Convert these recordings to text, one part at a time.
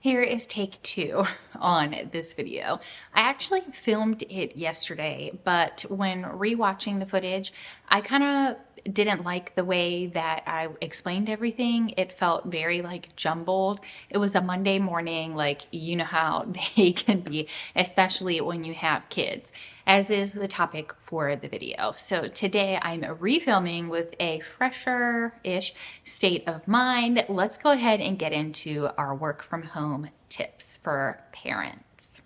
Here is take two on this video. I actually filmed it yesterday, but when rewatching the footage, I kind of didn't like the way that I explained everything. It felt very jumbled. It was a Monday morning, you know how they can be, especially when you have kids, as is the topic for the video. So today I'm refilming with a fresher-ish state of mind. Let's go ahead and get into our work from home tips for parents.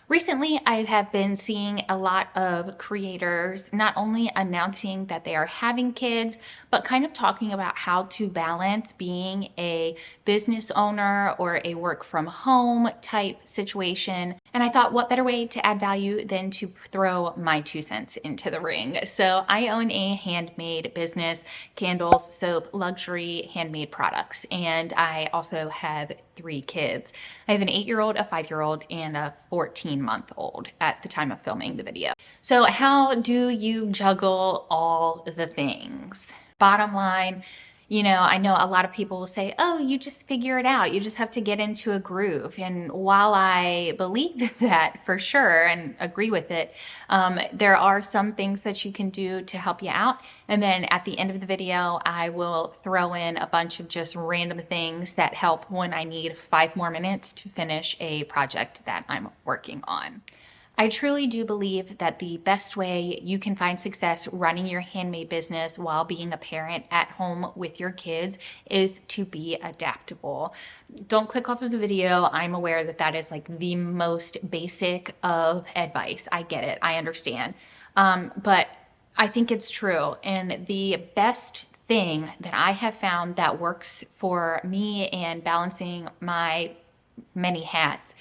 Recently, I have been seeing a lot of creators not only announcing that they are having kids, but kind of talking about how to balance being a business owner or a work from home type situation. And I thought, what better way to add value than to throw my 2 cents into the ring? So I own a handmade business, candles, soap, luxury handmade products. And I also have 3 kids. I have an 8-year-old, a 5-year-old, and a 14-month-old at the time of filming the video. So how do you juggle all the things? Bottom line, I know a lot of people will say, oh, you just figure it out. You just have to get into a groove. And while I believe that for sure and agree with it, there are some things that you can do to help you out. And then at the end of the video, I will throw in a bunch of just random things that help when I need 5 more minutes to finish a project that I'm working on. I truly do believe that the best way you can find success running your handmade business while being a parent at home with your kids is to be adaptable. Don't click off of the video. I'm aware that that is the most basic of advice. I get it. I understand. But I think it's true. And the best thing that I have found that works for me and balancing my many hats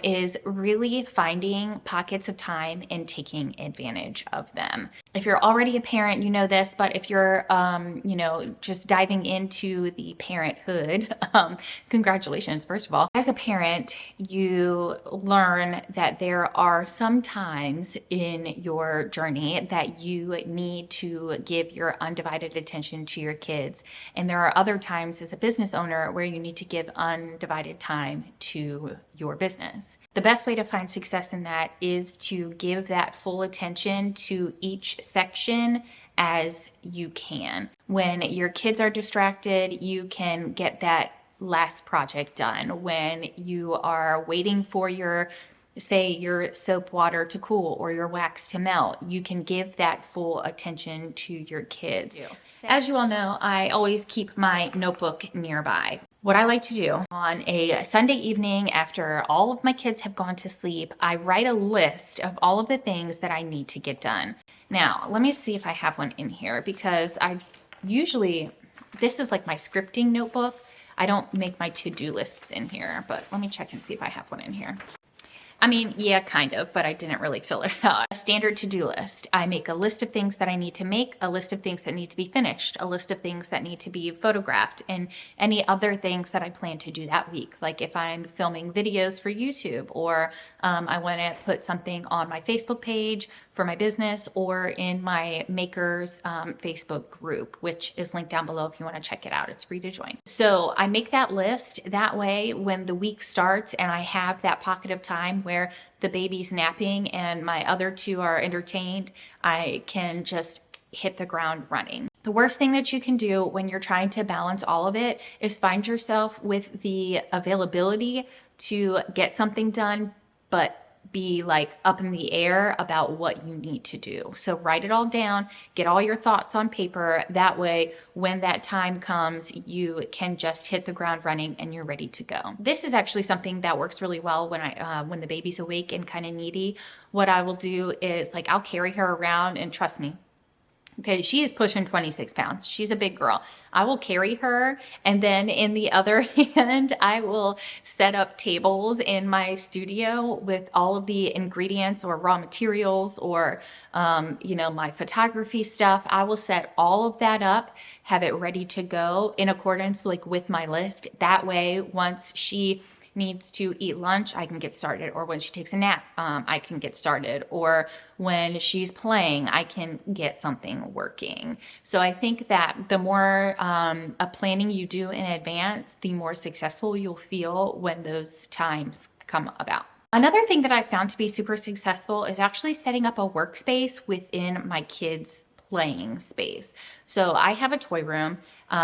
is really finding pockets of time and taking advantage of them. If you're already a parent, you know this, but if you're, just diving into the parenthood, congratulations, first of all. As a parent, you learn that there are some times in your journey that you need to give your undivided attention to your kids. And there are other times as a business owner where you need to give undivided time to your business. The best way to find success in that is to give that full attention to each section as you can. When your kids are distracted, you can get that last project done. When you are waiting for your soap water to cool or your wax to melt, you can give that full attention to your kids. As you all know, I always keep my notebook nearby. What I like to do on a Sunday evening after all of my kids have gone to sleep, I write a list of all of the things that I need to get done. Now, let me see if I have one in here because this is like my scripting notebook. I don't make my to-do lists in here, but let me check and see if I have one in here. I mean, yeah, kind of, but I didn't really fill it out. A standard to-do list. I make a list of things that I need to make, a list of things that need to be finished, a list of things that need to be photographed, and any other things that I plan to do that week. Like if I'm filming videos for YouTube, or I want to put something on my Facebook page for my business, or in my makers Facebook group, which is linked down below if you want to check it out. It's free to join. So I make that list. That way, when the week starts and I have that pocket of time where the baby's napping and my other 2 are entertained, I can just hit the ground running. The worst thing that you can do when you're trying to balance all of it is find yourself with the availability to get something done, but be up in the air about what you need to do. So write it all down, get all your thoughts on paper. That way, when that time comes, you can just hit the ground running and you're ready to go. This is actually something that works really well when the baby's awake and kind of needy. What I will do is I'll carry her around, and trust me, okay, she is pushing 26 pounds. She's a big girl. I will carry her, and then in the other hand, I will set up tables in my studio with all of the ingredients or raw materials or, my photography stuff. I will set all of that up, have it ready to go in accordance with my list. That way, once she needs to eat lunch, I can get started. Or when she takes a nap, I can get started. Or when she's playing, I can get something working. So I think that the more planning you do in advance, the more successful you'll feel when those times come about. Another thing that I found to be super successful is actually setting up a workspace within my kids' playing space. So I have a toy room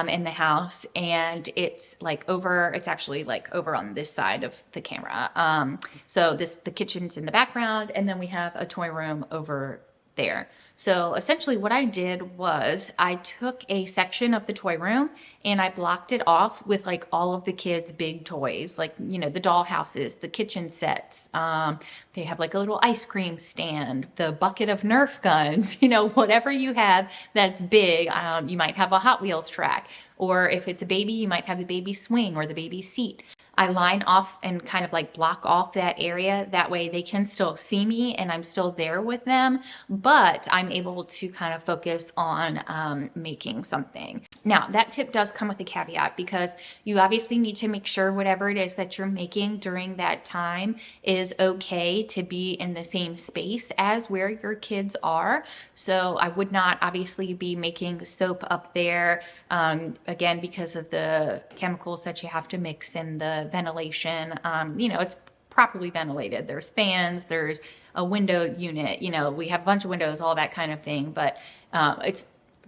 in the house, and it's actually like over on this side of the camera. So the kitchen's in the background, and then we have a toy room over there. So essentially what I did was I took a section of the toy room and I blocked it off with like all of the kids' big toys, like, you know, the doll houses, the kitchen sets. They have like a little ice cream stand, the bucket of Nerf guns, you know, whatever you have that's big. You might have a Hot Wheels track, or if it's a baby, you might have the baby swing or the baby seat. I line off and kind of like block off that area. That way they can still see me and I'm still there with them, but I'm able to kind of focus on making something. Now, that tip does come with a caveat, because you obviously need to make sure whatever it is that you're making during that time is okay to be in the same space as where your kids are. So I would not obviously be making soap up there, again, because of the chemicals that you have to mix in the ventilation. You know, it's properly ventilated. There's fans, there's a window unit, you know, we have a bunch of windows, all that kind of thing. But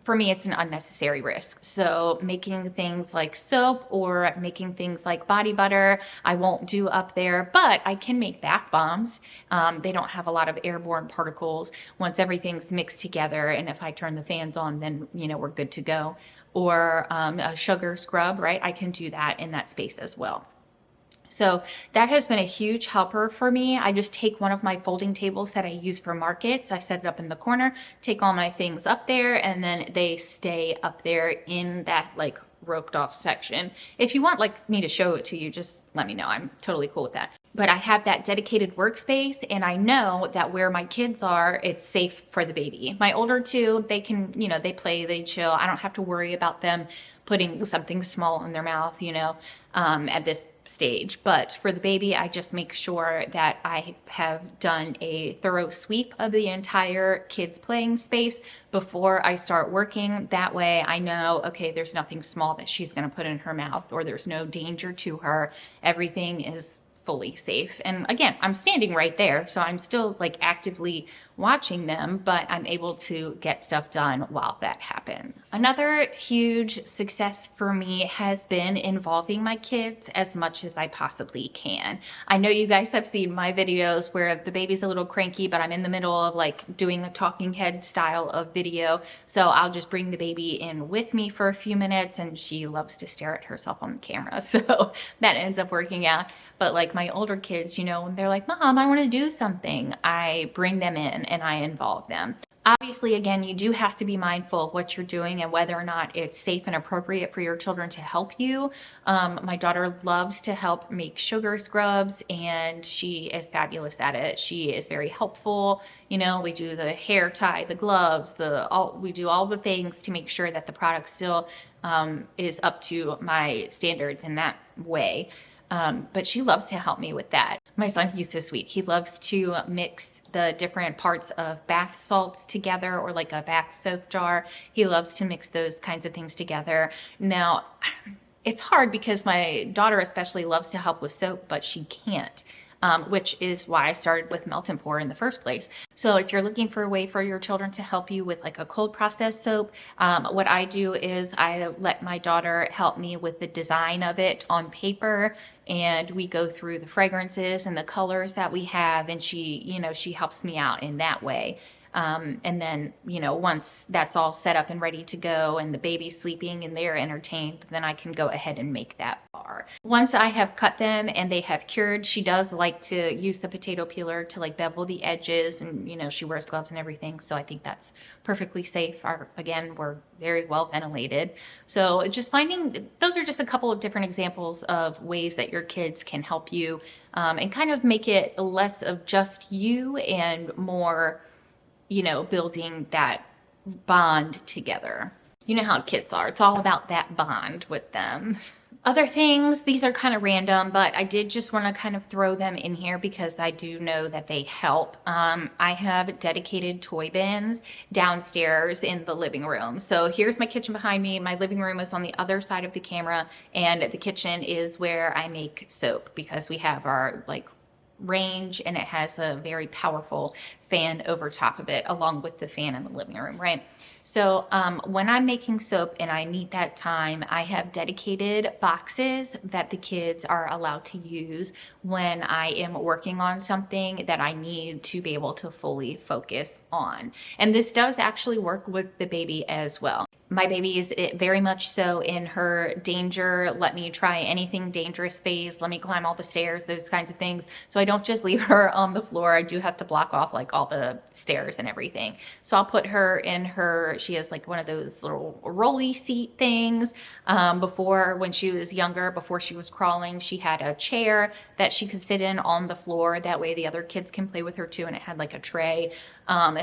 for me, it's an unnecessary risk. So making things like soap or making things like body butter, I won't do up there, but I can make bath bombs. They don't have a lot of airborne particles once everything's mixed together. And if I turn the fans on, then, you know, we're good to go. Or a sugar scrub, right? I can do that in that space as well. So that has been a huge helper for me. I just take one of my folding tables that I use for markets. I set it up in the corner, take all my things up there, and then they stay up there in that like roped off section. If you want like me to show it to you, just let me know. I'm totally cool with that. But I have that dedicated workspace, and I know that where my kids are, it's safe for the baby. My older two, they can, you know, they play, they chill. I don't have to worry about them putting something small in their mouth, you know, at this stage. But for the baby, I just make sure that I have done a thorough sweep of the entire kids playing space before I start working. That way I know, okay, there's nothing small that she's going to put in her mouth, or there's no danger to her. Everything is fully safe. And again, I'm standing right there, so I'm still like actively watching them, but I'm able to get stuff done while that happens. Another huge success for me has been involving my kids as much as I possibly can. I know you guys have seen my videos where the baby's a little cranky, but I'm in the middle of like doing a talking head style of video. So I'll just bring the baby in with me for a few minutes, and she loves to stare at herself on the camera. So that ends up working out. But like my older kids, you know, when they're like, Mom, I want to do something, I bring them in and I involve them. Obviously, again, you do have to be mindful of what you're doing and whether or not it's safe and appropriate for your children to help you. My daughter loves to help make sugar scrubs, and she is fabulous at it. She is very helpful. You know, we do the hair tie, the gloves, we do all the things to make sure that the product still is up to my standards in that way. But she loves to help me with that. My son, he's so sweet. He loves to mix the different parts of bath salts together, or like a bath soap jar. He loves to mix those kinds of things together. Now, it's hard because my daughter especially loves to help with soap, but she can't. Which is why I started with Melt and Pour in the first place. So if you're looking for a way for your children to help you with like a cold process soap, what I do is I let my daughter help me with the design of it on paper, and we go through the fragrances and the colors that we have, and she helps me out in that way. And then, you know, once that's all set up and ready to go and the baby's sleeping and they're entertained, then I can go ahead and make that bar. Once I have cut them and they have cured, she does like to use the potato peeler to like bevel the edges, and, you know, she wears gloves and everything. So I think that's perfectly safe. Again, we're very well ventilated. So just finding, those are just a couple of different examples of ways that your kids can help you, and kind of make it less of just you and more, you know, building that bond together. You know how kids are. It's all about that bond with them. Other things, these are kind of random, but I did just want to kind of throw them in here because I do know that they help. I have dedicated toy bins downstairs in the living room. So here's my kitchen behind me. My living room is on the other side of the camera, and the kitchen is where I make soap because we have our like range and it has a very powerful fan over top of it along with the fan in the living room, right? So when I'm making soap and I need that time, I have dedicated boxes that the kids are allowed to use when I am working on something that I need to be able to fully focus on. And this does actually work with the baby as well. My baby is very much so in her danger, let me try anything dangerous phase, let me climb all the stairs, those kinds of things. So I don't just leave her on the floor. I do have to block off like all the stairs and everything. So I'll put her in her, she has like one of those little rolly seat things. Before, when she was younger, before she was crawling, she had a chair that she could sit in on the floor. That way the other kids can play with her too. And it had like a tray.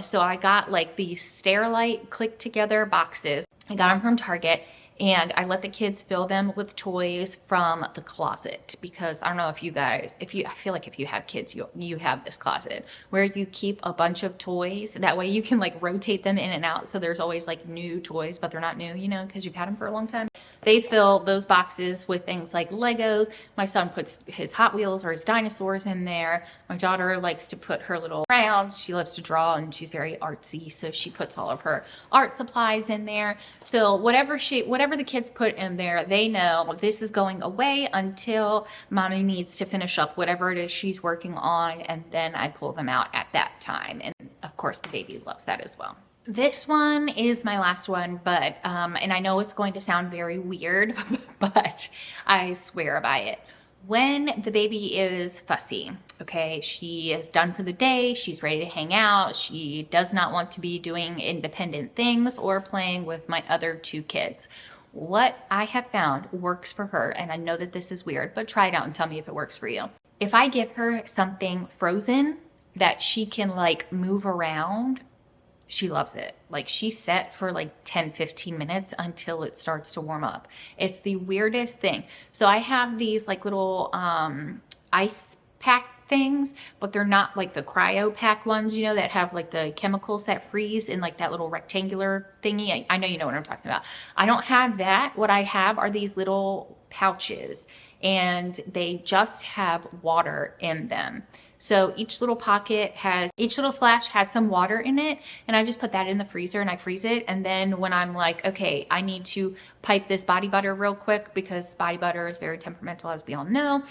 So I got like these Stairlight click together boxes. I got them from Target, and I let the kids fill them with toys from the closet because I don't know if you guys, I feel like if you have kids, you have this closet where you keep a bunch of toys. That way you can like rotate them in and out. So there's always like new toys, but they're not new, you know, because you've had them for a long time. They fill those boxes with things like Legos. My son puts his Hot Wheels or his dinosaurs in there. My daughter likes to put her little crayons. She loves to draw and she's very artsy. So she puts all of her art supplies in there. So whatever the kids put in there, they know this is going away until mommy needs to finish up whatever it is she's working on. And then I pull them out at that time. And of course the baby loves that as well. This one is my last one, but, and I know it's going to sound very weird, but I swear by it. When the baby is fussy, okay, she is done for the day, she's ready to hang out, she does not want to be doing independent things or playing with my other two kids. What I have found works for her, and I know that this is weird, but try it out and tell me if it works for you. If I give her something frozen that she can like move around, she loves it. Like she's set for like 10-15 minutes until it starts to warm up. It's the weirdest thing. So I have these like little ice pack things, but they're not like the cryo pack ones, you know, that have like the chemicals that freeze in like that little rectangular thingy. I know you know what I'm talking about. I don't have that. What I have are these little pouches, and they just have water in them. So each little splash has some water in it, and I just put that in the freezer and I freeze it. And then when I'm like, okay, I need to pipe this body butter real quick because body butter is very temperamental, as we all know.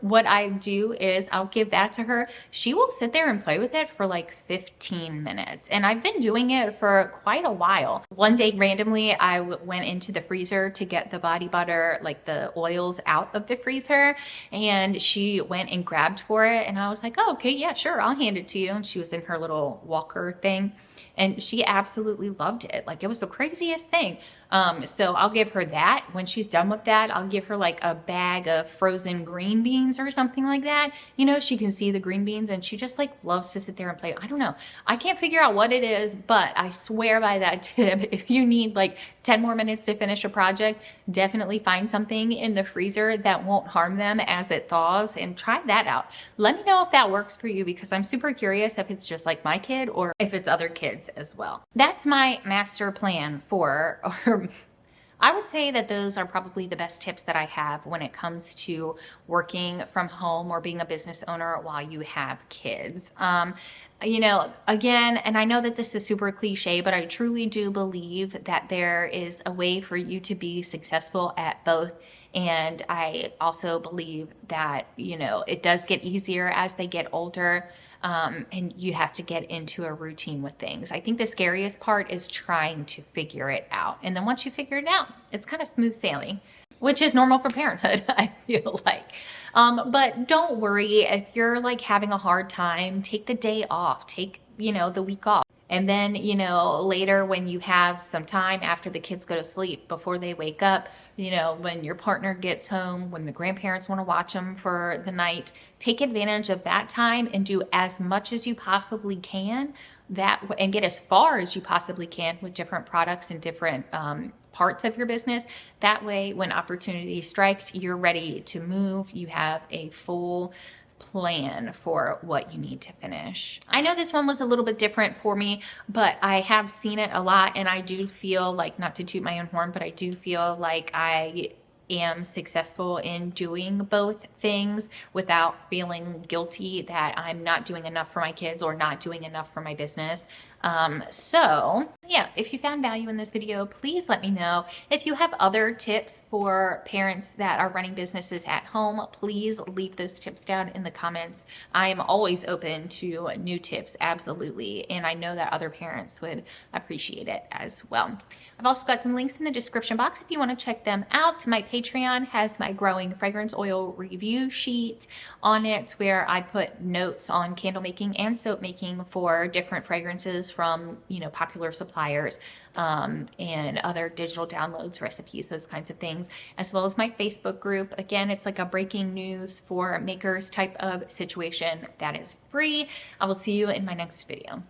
What I do is I'll give that to her. She will sit there and play with it for like 15 minutes. And I've been doing it for quite a while. One day randomly, I went into the freezer to get the body butter, like the oils out of the freezer, and she went and grabbed for it. And I was like, oh, okay, yeah, sure, I'll hand it to you. And she was in her little walker thing, and she absolutely loved it. Like it was the craziest thing. So I'll give her that. When she's done with that, I'll give her like a bag of frozen green beans or something like that. You know, she can see the green beans and she just like loves to sit there and play. I don't know. I can't figure out what it is, but I swear by that tip, if you need like 10 more minutes to finish a project, definitely find something in the freezer that won't harm them as it thaws and try that out. Let me know if that works for you because I'm super curious if it's just like my kid or if it's other kids as well. That's my master plan for, or I would say that those are probably the best tips that I have when it comes to working from home or being a business owner while you have kids. You know, again, and I know that this is super cliche, but I truly do believe that there is a way for you to be successful at both. And I also believe that, you know, it does get easier as they get older. And you have to get into a routine with things. I think the scariest part is trying to figure it out. And then once you figure it out, it's kind of smooth sailing, which is normal for parenthood, I feel like. But don't worry if you're like having a hard time, take the day off, take, you know, the week off. And then, you know, later when you have some time after the kids go to sleep, before they wake up, you know, when your partner gets home, when the grandparents want to watch them for the night, take advantage of that time and do as much as you possibly can and get as far as you possibly can with different products and different parts of your business. That way, when opportunity strikes, you're ready to move. You have a full plan for what you need to finish. I know this one was a little bit different for me, but I have seen it a lot, and I do feel like, not to toot my own horn, but I do feel like I am successful in doing both things without feeling guilty that I'm not doing enough for my kids or not doing enough for my business. So yeah, if you found value in this video, please let me know. If you have other tips for parents that are running businesses at home, please leave those tips down in the comments. I am always open to new tips, absolutely. And I know that other parents would appreciate it as well. I've also got some links in the description box if you want to check them out. My Patreon has my growing fragrance oil review sheet on it, where I put notes on candle making and soap making for different fragrances from, you know, popular suppliers, and other digital downloads, recipes, those kinds of things, as well as my Facebook group. Again, it's like a breaking news for makers type of situation that is free. I will see you in my next video.